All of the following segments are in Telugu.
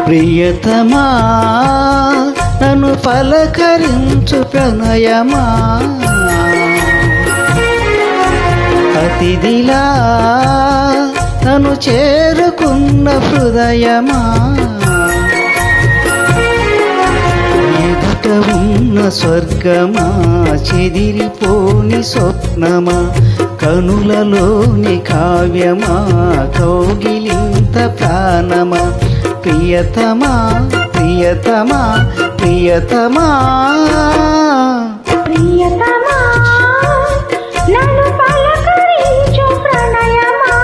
ప్రియతమా నన్ను పలకరించు ప్రణయమా, అతిథిలా నన్ను చేరుకున్న హృదయమా, ఎదుట ఉన్న స్వర్గమా చెదిరిపోని స్వప్నమా, కనులలోని కావ్యమా కౌగిలింత ప్రాణమా, ప్రియతమా ప్రియతమా ప్రియతమా ప్రియతమా నన్ను పలకరించు ప్రణయమా.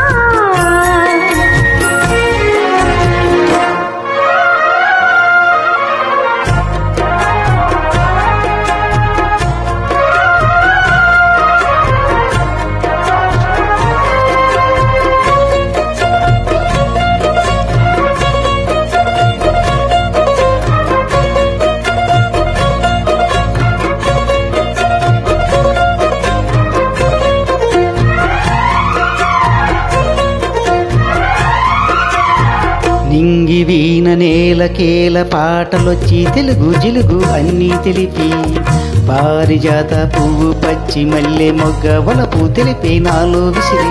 నింగి వీణ నేలకేల పాటలొచ్చి తెలుగు జిలుగు అన్నీ తెలిపి, పారిజాత పువ్వు పచ్చి మల్లె మొగ్గ వలపు తెలిపే నాలో విసిరి,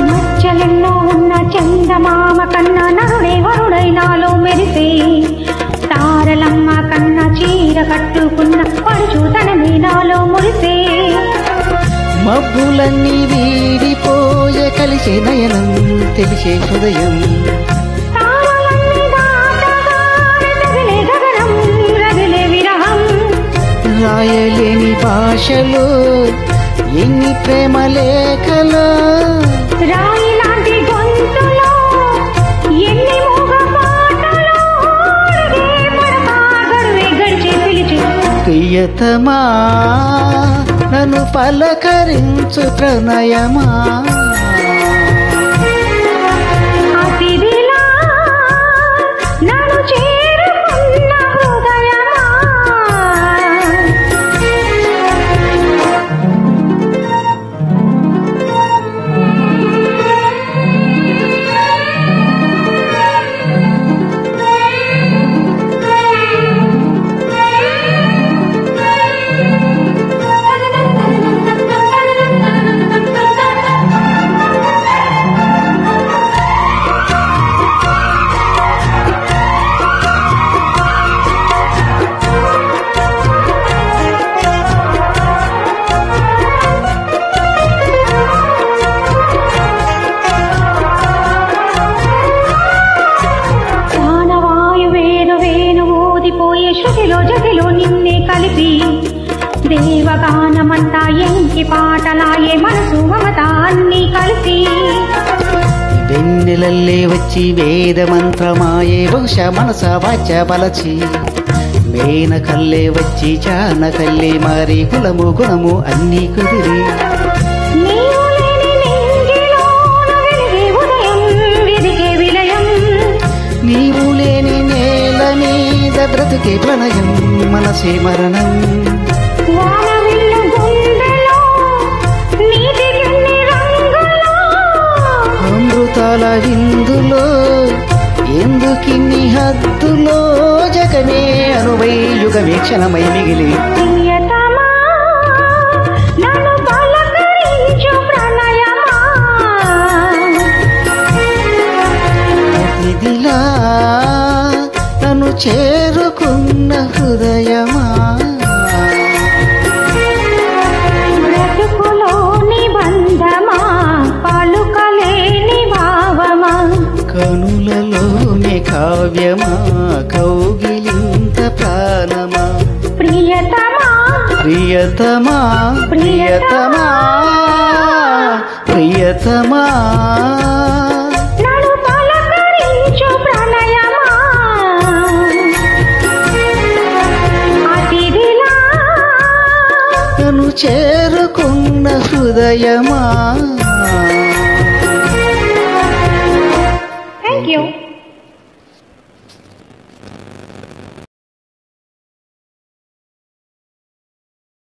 మచ్చలెన్నో ఉన్న చందమామ కన్నా నరుడే వరుడై నాలో మెరిసే, తారలమ్మ కన్నా చీర కట్టుకున్న పడుచూతనమే నాలో మురిసే, మబ్బులన్నీ వీడిపోయే కలిసే నయనం తెలిసే హృదయం, రాయలేని భాషలో ఎన్ని ప్రేమ లేఖలో, రాయిలాంటి గొంతులో ఎన్ని మూగ పాటలో, గడువే గడిచే పిలిచే, ప్రియతమా నన్ను పలకరించు ప్రణయమా, అతిథిలా నన్ను చేరుకున్న హృదయమా. శృతిలో జతిలో నిన్నే కలిపి దేవగానమంతా ఎంకి పాటలాయే మనసు మమత అన్నీ కలిసి, వెన్నెలల్లే వచ్చి వేద మంత్రమాయే బహుశా మనస వాచ బలచి, మేనకల్లే వచ్చి చానకల్లే మారి కులము గుణము అన్నీ కుదిరి, నీవు లేని నింగిలోన వెలిగే ఉదయం వెదిగే విలయం, నీవు లేని నేల మీద బ్రతుకే ప్రణయం మనసే మరణం, వానవిల్లు గుండెలో నీటికెన్ని రంగులో, అమృతాల విందులో ఎందుకిన్ని హద్దులో, జగమే అనువై యుగమే క్షణమై మిగిలి, ప్రియతమా నన్ను పలకరించు ప్రణయమా, అతిథిలా నన్ను చేరుకున్న హృదయమా, బ్రతుకులోని బంధమా పలుకలేని భావమా, కనులలోని కావ్యమా కౌగిలింత ప్రాణమా, ప్రియతమా ప్రియతమా ప్రియతమా ప్రియతమా నన్ను పలకరించు ప్రణయమా, అతిథిలా నన్ను చేరుకున్న హృదయమా.